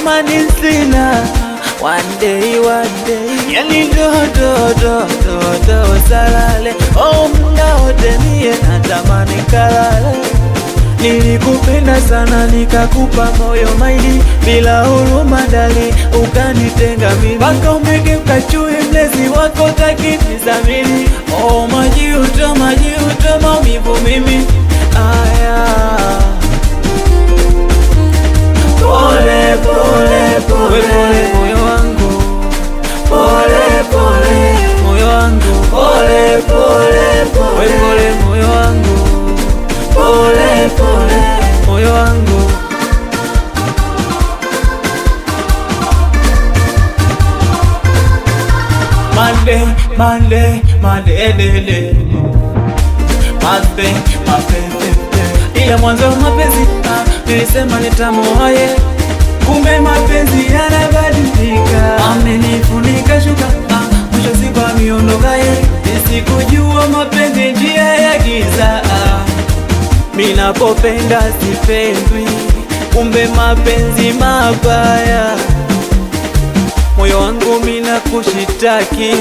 amani sina. One day, yani do salale. Oh mda wote mie natamani kalale. Nilikupenda sana nikakupa moyo maili, bila huruma dali ukanitenga mimi. Baka umegeuka chui mlezi wako taki nizamini. Oh majuto maumivu mimi. Aya pole pole pole moyo wangu, pole pole moyo wangu, pole pole pole moyo wangu, pole pole moyo wangu. Ila mwanzo mapenzi nilisema nitamuoye, kumbe mapenzi yanabadilika. Amenifunika shuka mwisho siku amiondoka ye. Nisikujua mapenzi njia ya giza. Minapopenda sipendwi, kumbe mapenzi mabaya. Moyo wangu mina kushitaki,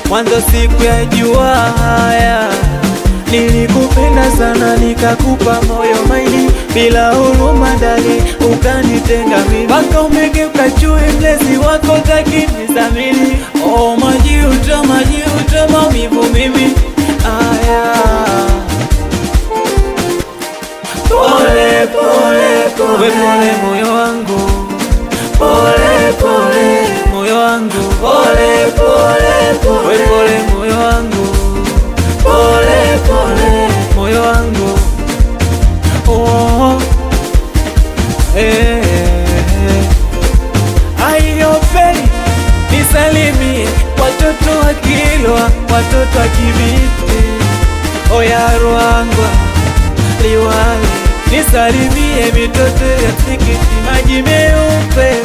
mwanzo siku ya jua haya. Nilikupenda sana nikakupa moyo maili, bila huruma dali ukanitenga mimi. Baka umegeuka chui mlezi wako taki nizamini. Oh majuto maumivu mimi. Aya pole pole pole moyo wangu, pole pole moyo wangu, pole pole pole moyo wangu, pole pole moyo wangu. Oh ayopeni nisalimie watoto wa Kilwa, watoto wa Kibiti, Oya Ruangwa, Liwale. Nisalimie mitoto ya Tikiti maji meupe.